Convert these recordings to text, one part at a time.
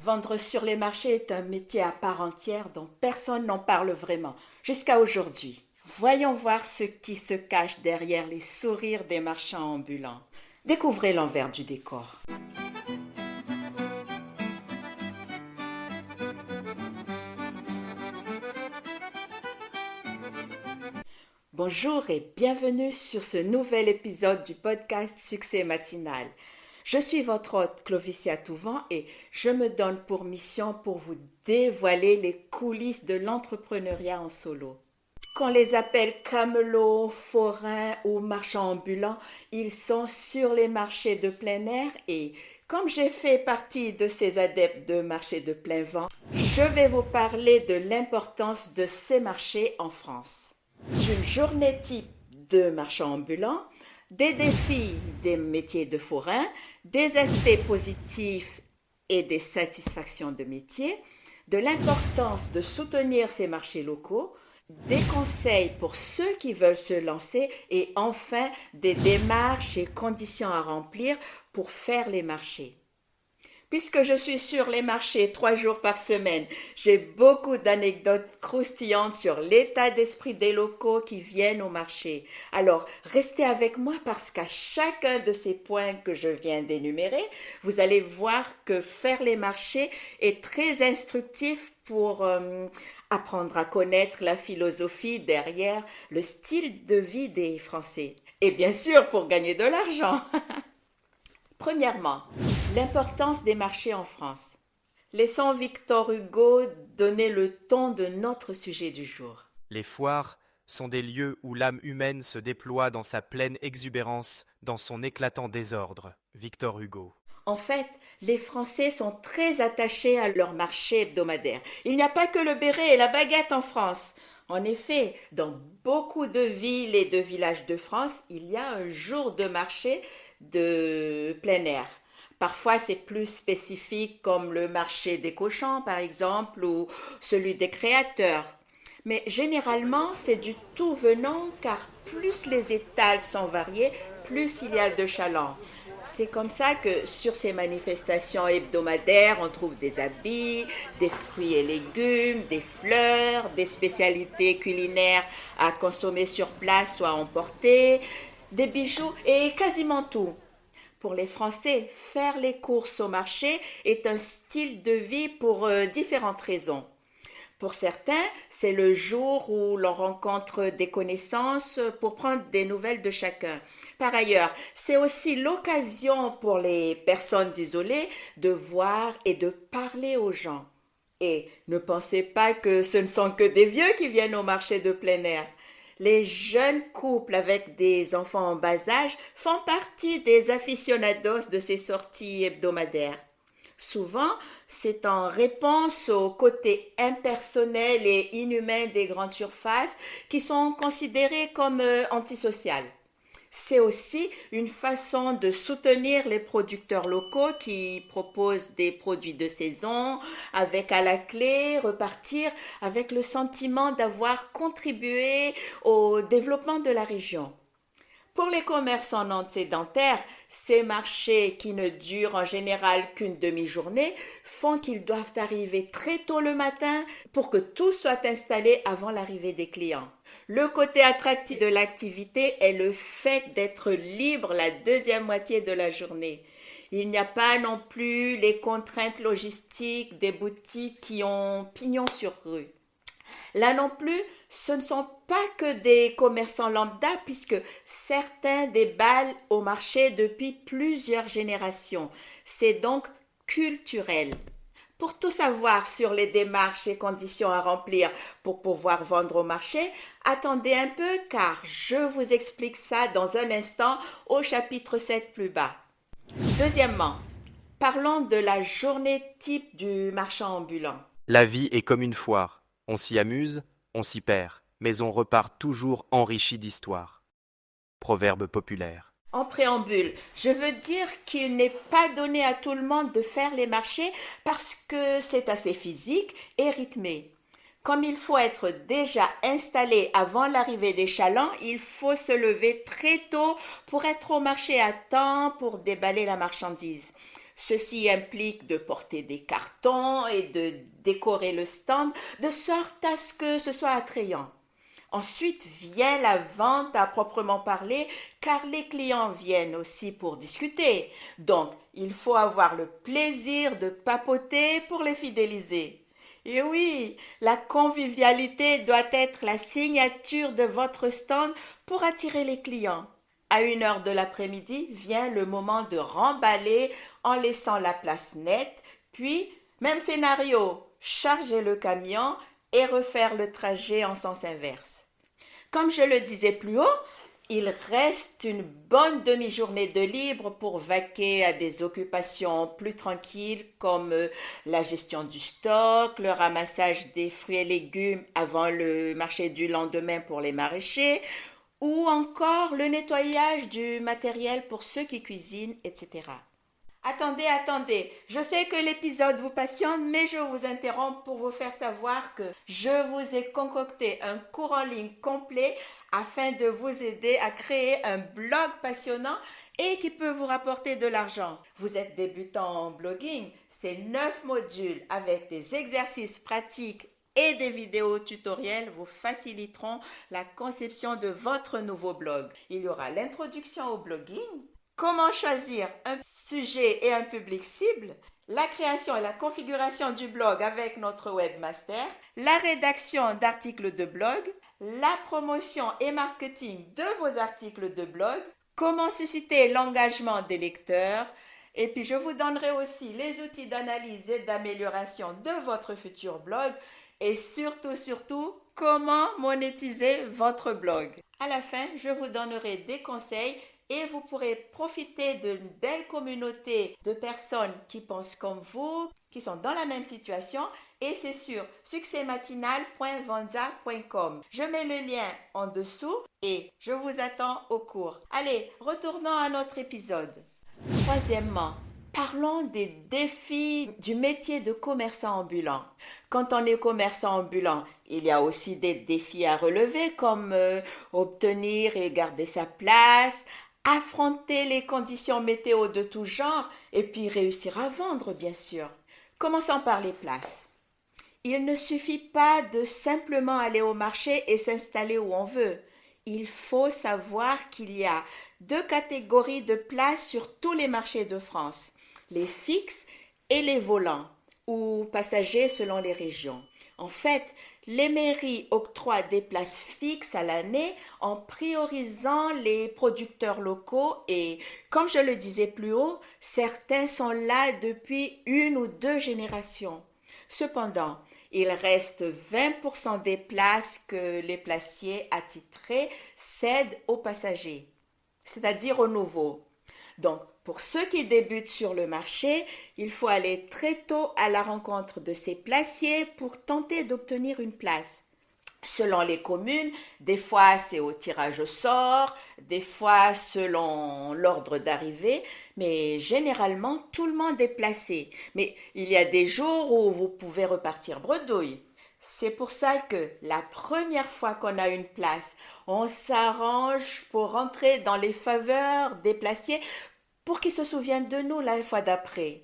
Vendre sur les marchés est un métier à part entière dont personne n'en parle vraiment, jusqu'à aujourd'hui. Voyons voir ce qui se cache derrière les sourires des marchands ambulants. Découvrez l'envers du décor. Bonjour et bienvenue sur ce nouvel épisode du podcast Succès Matinal. Je suis votre hôte Clovicia Touvent et je me donne pour mission pour vous dévoiler les coulisses de l'entrepreneuriat en solo. Qu'on les appelle camelots, forains ou marchands ambulants, ils sont sur les marchés de plein air et comme j'ai fait partie de ces adeptes de marchés de plein vent, je vais vous parler de l'importance de ces marchés en France. D'une journée type de marchand ambulant, des défis des métiers de forain, des aspects positifs et des satisfactions de métier, de l'importance de soutenir ces marchés locaux, des conseils pour ceux qui veulent se lancer et enfin des démarches et conditions à remplir pour faire les marchés. Puisque je suis sur les marchés 3 jours par semaine, j'ai beaucoup d'anecdotes croustillantes sur l'état d'esprit des locaux qui viennent au marché. Alors, restez avec moi parce qu'à chacun de ces points que je viens d'énumérer, vous allez voir que faire les marchés est très instructif pour apprendre à connaître la philosophie derrière le style de vie des Français. Et bien sûr, pour gagner de l'argent. Premièrement, l'importance des marchés en France. Laissons Victor Hugo donner le ton de notre sujet du jour. Les foires sont des lieux où l'âme humaine se déploie dans sa pleine exubérance, dans son éclatant désordre. Victor Hugo. En fait, les Français sont très attachés à leur marché hebdomadaire. Il n'y a pas que le béret et la baguette en France. En effet, dans beaucoup de villes et de villages de France, il y a un jour de marché de plein air. Parfois, c'est plus spécifique comme le marché des cochons, par exemple, ou celui des créateurs. Mais généralement, c'est du tout venant car plus les étals sont variés, plus il y a de chalands. C'est comme ça que sur ces manifestations hebdomadaires, on trouve des habits, des fruits et légumes, des fleurs, des spécialités culinaires à consommer sur place ou à emporter, des bijoux et quasiment tout. Pour les Français, faire les courses au marché est un style de vie pour différentes raisons. Pour certains, c'est le jour où l'on rencontre des connaissances pour prendre des nouvelles de chacun. Par ailleurs, c'est aussi l'occasion pour les personnes isolées de voir et de parler aux gens. Et ne pensez pas que ce ne sont que des vieux qui viennent au marché de plein air. Les jeunes couples avec des enfants en bas âge font partie des aficionados de ces sorties hebdomadaires. Souvent, c'est en réponse au côté impersonnel et inhumain des grandes surfaces qui sont considérées comme antisociales. C'est aussi une façon de soutenir les producteurs locaux qui proposent des produits de saison, avec à la clé repartir avec le sentiment d'avoir contribué au développement de la région. Pour les commerçants non sédentaires, ces marchés qui ne durent en général qu'une demi-journée font qu'ils doivent arriver très tôt le matin pour que tout soit installé avant l'arrivée des clients. Le côté attractif de l'activité est le fait d'être libre la deuxième moitié de la journée. Il n'y a pas non plus les contraintes logistiques des boutiques qui ont pignon sur rue. Là non plus, ce ne sont pas que des commerçants lambda puisque certains déballent au marché depuis plusieurs générations. C'est donc culturel. Pour tout savoir sur les démarches et conditions à remplir pour pouvoir vendre au marché, attendez un peu car je vous explique ça dans un instant au chapitre 7 plus bas. Deuxièmement, parlons de la journée type du marchand ambulant. La vie est comme une foire. On s'y amuse, on s'y perd, mais on repart toujours enrichi d'histoire. Proverbe populaire. En préambule, je veux dire qu'il n'est pas donné à tout le monde de faire les marchés parce que c'est assez physique et rythmé. Comme il faut être déjà installé avant l'arrivée des chalands, il faut se lever très tôt pour être au marché à temps pour déballer la marchandise. Ceci implique de porter des cartons et de décorer le stand de sorte à ce que ce soit attrayant. Ensuite vient la vente à proprement parler, car les clients viennent aussi pour discuter. Donc, il faut avoir le plaisir de papoter pour les fidéliser. Et oui, la convivialité doit être la signature de votre stand pour attirer les clients. À 1 heure de l'après-midi vient le moment de remballer en laissant la place nette, puis, même scénario, charger le camion et refaire le trajet en sens inverse. Comme je le disais plus haut, il reste une bonne demi-journée de libre pour vaquer à des occupations plus tranquilles comme la gestion du stock, le ramassage des fruits et légumes avant le marché du lendemain pour les maraîchers, ou encore le nettoyage du matériel pour ceux qui cuisinent, etc. Attendez, je sais que l'épisode vous passionne, mais je vous interromps pour vous faire savoir que je vous ai concocté un cours en ligne complet afin de vous aider à créer un blog passionnant et qui peut vous rapporter de l'argent. Vous êtes débutant en blogging, ces 9 modules avec des exercices pratiques et des vidéos tutoriels vous faciliteront la conception de votre nouveau blog. Il y aura l'introduction au blogging, comment choisir un sujet et un public cible, la création et la configuration du blog avec notre webmaster, la rédaction d'articles de blog, la promotion et marketing de vos articles de blog, comment susciter l'engagement des lecteurs, et puis je vous donnerai aussi les outils d'analyse et d'amélioration de votre futur blog et surtout, comment monétiser votre blog. À la fin, je vous donnerai des conseils et vous pourrez profiter d'une belle communauté de personnes qui pensent comme vous, qui sont dans la même situation, et c'est sur succèsmatinal.vanza.com. Je mets le lien en dessous et je vous attends au cours. Allez, retournons à notre épisode. Troisièmement, parlons des défis du métier de commerçant ambulant. Quand on est commerçant ambulant, il y a aussi des défis à relever comme obtenir et garder sa place, affronter les conditions météo de tout genre et puis réussir à vendre, bien sûr. Commençons par les places. Il ne suffit pas de simplement aller au marché et s'installer où on veut. Il faut savoir qu'il y a 2 catégories de places sur tous les marchés de France, les fixes et les volants, ou passagers selon les régions. En fait, les mairies octroient des places fixes à l'année en priorisant les producteurs locaux et, comme je le disais plus haut, certains sont là depuis 1 ou 2 générations. Cependant, il reste 20% des places que les placiers attitrés cèdent aux passagers, c'est-à-dire aux nouveaux. Donc, pour ceux qui débutent sur le marché, il faut aller très tôt à la rencontre de ces placiers pour tenter d'obtenir une place. Selon les communes, des fois c'est au tirage au sort, des fois selon l'ordre d'arrivée, mais généralement tout le monde est placé. Mais il y a des jours où vous pouvez repartir bredouille. C'est pour ça que la première fois qu'on a une place, on s'arrange pour rentrer dans les faveurs des placiers pour qu'ils se souviennent de nous la fois d'après.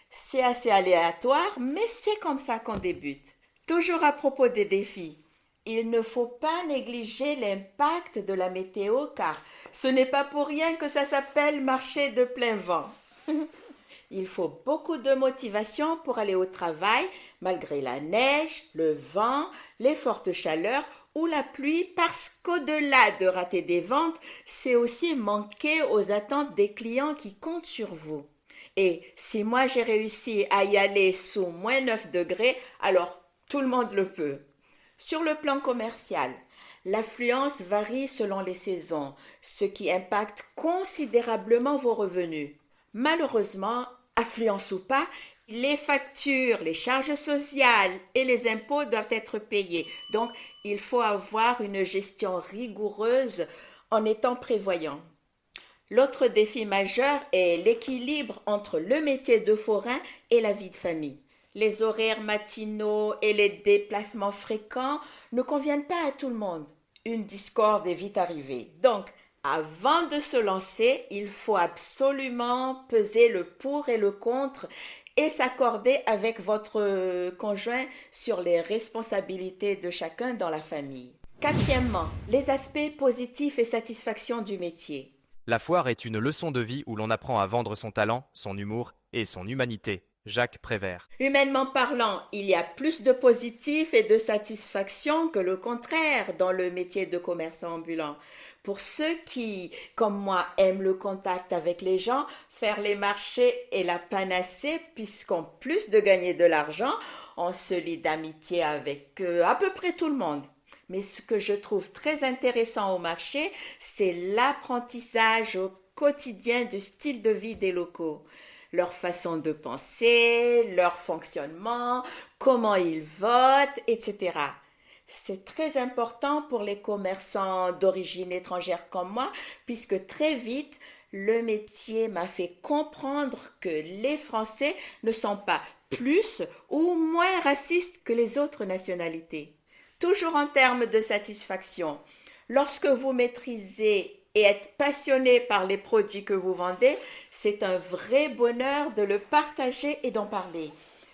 C'est assez aléatoire, mais c'est comme ça qu'on débute. Toujours à propos des défis. Il ne faut pas négliger l'impact de la météo car ce n'est pas pour rien que ça s'appelle marché de plein vent. Il faut beaucoup de motivation pour aller au travail malgré la neige, le vent, les fortes chaleurs ou la pluie parce qu'au-delà de rater des ventes, c'est aussi manquer aux attentes des clients qui comptent sur vous. Et si moi j'ai réussi à y aller sous moins 9 degrés, alors tout le monde le peut. Sur le plan commercial, l'affluence varie selon les saisons, ce qui impacte considérablement vos revenus. Malheureusement, affluence ou pas, les factures, les charges sociales et les impôts doivent être payés. Donc, il faut avoir une gestion rigoureuse en étant prévoyant. L'autre défi majeur est l'équilibre entre le métier de forain et la vie de famille. Les horaires matinaux et les déplacements fréquents ne conviennent pas à tout le monde. Une discorde est vite arrivée. Donc, Avant de se lancer, il faut absolument peser le pour et le contre et s'accorder avec votre conjoint sur les responsabilités de chacun dans la famille. Quatrièmement, les aspects positifs et satisfaction du métier. La foire est une leçon de vie où l'on apprend à vendre son talent, son humour et son humanité. Jacques Prévert. Humainement parlant, il y a plus de positifs et de satisfaction que le contraire dans le métier de commerçant ambulant. Pour ceux qui, comme moi, aiment le contact avec les gens, faire les marchés est la panacée puisqu'en plus de gagner de l'argent, on se lie d'amitié avec à peu près tout le monde. Mais ce que je trouve très intéressant au marché, c'est l'apprentissage au quotidien du style de vie des locaux. Leur façon de penser, leur fonctionnement, comment ils votent, etc. C'est très important pour les commerçants d'origine étrangère comme moi, puisque très vite, le métier m'a fait comprendre que les Français ne sont pas plus ou moins racistes que les autres nationalités. Toujours en termes de satisfaction, lorsque vous maîtrisez et êtes passionné par les produits que vous vendez, c'est un vrai bonheur de le partager et d'en parler.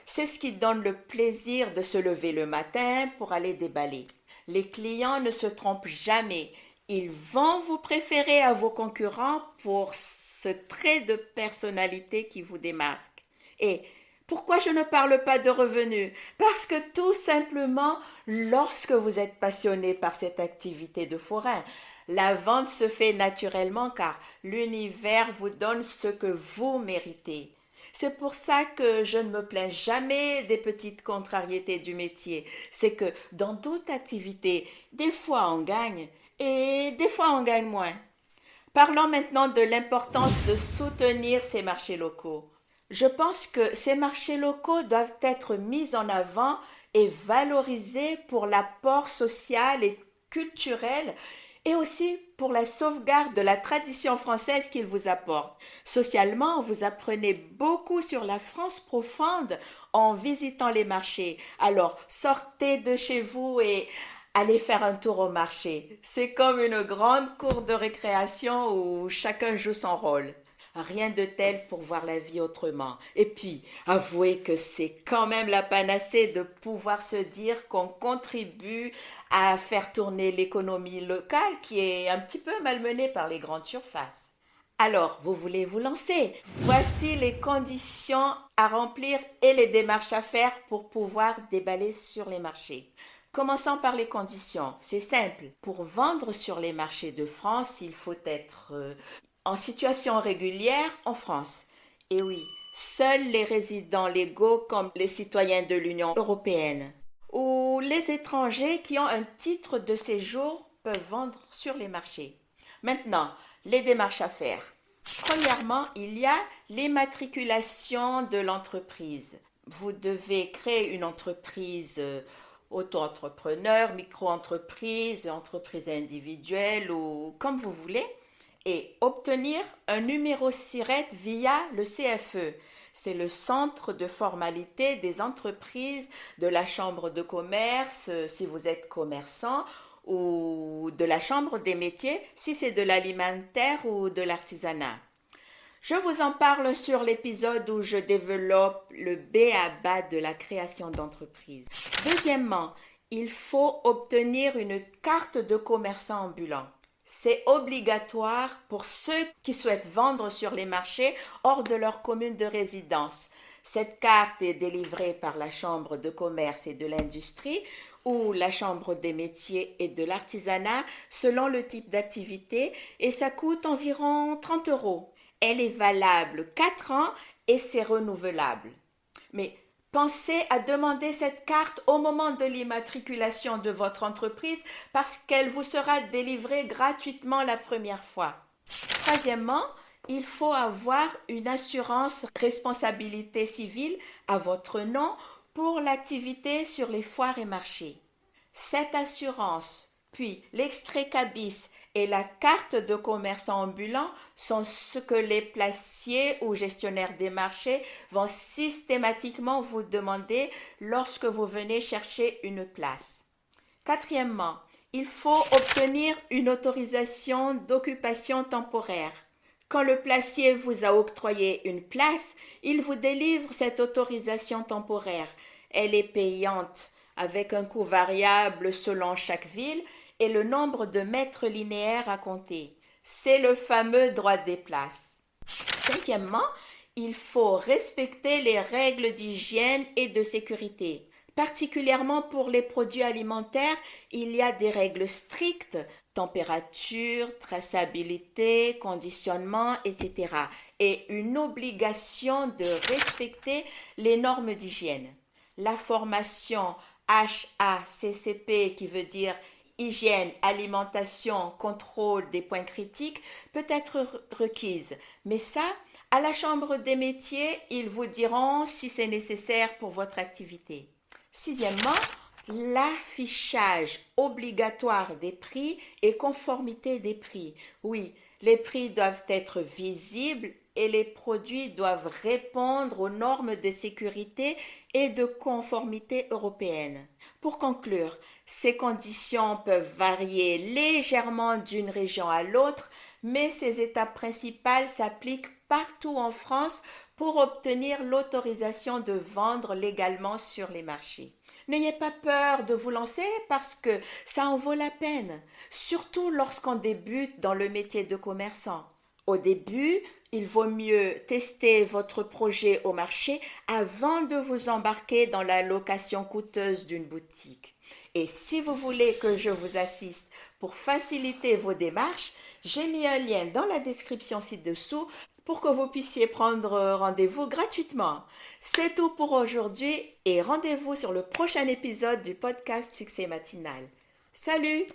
C'est ce qui donne le plaisir de se lever le matin pour aller déballer. Les clients ne se trompent jamais. Ils vont vous préférer à vos concurrents pour ce trait de personnalité qui vous démarque. Et pourquoi je ne parle pas de revenus? Parce que tout simplement, lorsque vous êtes passionné par cette activité de forain, la vente se fait naturellement car l'univers vous donne ce que vous méritez. C'est pour ça que je ne me plains jamais des petites contrariétés du métier. C'est que dans toute activité, des fois on gagne et des fois on gagne moins. Parlons maintenant de l'importance de soutenir ces marchés locaux. Je pense que ces marchés locaux doivent être mis en avant et valorisés pour l'apport social et culturel et aussi pour la sauvegarde de la tradition française qu'ils vous apportent. Socialement, vous apprenez beaucoup sur la France profonde en visitant les marchés. Alors, sortez de chez vous et allez faire un tour au marché. C'est comme une grande cour de récréation où chacun joue son rôle. Rien de tel pour voir la vie autrement. Et puis, avouez que c'est quand même la panacée de pouvoir se dire qu'on contribue à faire tourner l'économie locale qui est un petit peu malmenée par les grandes surfaces. Alors, vous voulez vous lancer? Voici les conditions à remplir et les démarches à faire pour pouvoir déballer sur les marchés. Commençons par les conditions. C'est simple. Pour vendre sur les marchés de France, il faut être en situation régulière en France. Et oui, seuls les résidents légaux comme les citoyens de l'Union européenne ou les étrangers qui ont un titre de séjour peuvent vendre sur les marchés. Maintenant, les démarches à faire. Premièrement, il y a l'immatriculation de l'entreprise. Vous devez créer une entreprise auto-entrepreneur, micro-entreprise, entreprise individuelle ou comme vous voulez et obtenir un numéro SIRET via le CFE. C'est le centre de formalité des entreprises de la chambre de commerce si vous êtes commerçant ou de la chambre des métiers si c'est de l'alimentaire ou de l'artisanat. Je vous en parle sur l'épisode où je développe le b.a.-ba de la création d'entreprise. Deuxièmement, il faut obtenir une carte de commerçant ambulant. C'est obligatoire pour ceux qui souhaitent vendre sur les marchés hors de leur commune de résidence. Cette carte est délivrée par la Chambre de commerce et de l'industrie ou la Chambre des métiers et de l'artisanat selon le type d'activité et ça coûte environ 30 €. Elle est valable 4 ans et c'est renouvelable. Mais pensez à demander cette carte au moment de l'immatriculation de votre entreprise parce qu'elle vous sera délivrée gratuitement la première fois. Troisièmement, il faut avoir une assurance responsabilité civile à votre nom pour l'activité sur les foires et marchés. Cette assurance, puis l'extrait CABIS et la carte de commerçant ambulant sont ce que les placiers ou gestionnaires des marchés vont systématiquement vous demander lorsque vous venez chercher une place. Quatrièmement, il faut obtenir une autorisation d'occupation temporaire. Quand le placier vous a octroyé une place, il vous délivre cette autorisation temporaire. Elle est payante avec un coût variable selon chaque ville et le nombre de mètres linéaires à compter. C'est le fameux droit des places. Cinquièmement, il faut respecter les règles d'hygiène et de sécurité. Particulièrement pour les produits alimentaires, il y a des règles strictes, température, traçabilité, conditionnement, etc. et une obligation de respecter les normes d'hygiène. La formation HACCP, qui veut dire hygiène, alimentation, contrôle des points critiques, peut être requise, mais ça, à la Chambre des métiers, ils vous diront si c'est nécessaire pour votre activité. Sixièmement, l'affichage obligatoire des prix et conformité des prix. Oui, les prix doivent être visibles et les produits doivent répondre aux normes de sécurité et de conformité européennes. Pour conclure, ces conditions peuvent varier légèrement d'une région à l'autre, mais ces étapes principales s'appliquent partout en France pour obtenir l'autorisation de vendre légalement sur les marchés. N'ayez pas peur de vous lancer parce que ça en vaut la peine, surtout lorsqu'on débute dans le métier de commerçant. Au début, il vaut mieux tester votre projet au marché avant de vous embarquer dans la location coûteuse d'une boutique. Et si vous voulez que je vous assiste pour faciliter vos démarches, j'ai mis un lien dans la description ci-dessous pour que vous puissiez prendre rendez-vous gratuitement. C'est tout pour aujourd'hui et rendez-vous sur le prochain épisode du podcast Succès Matinal. Salut!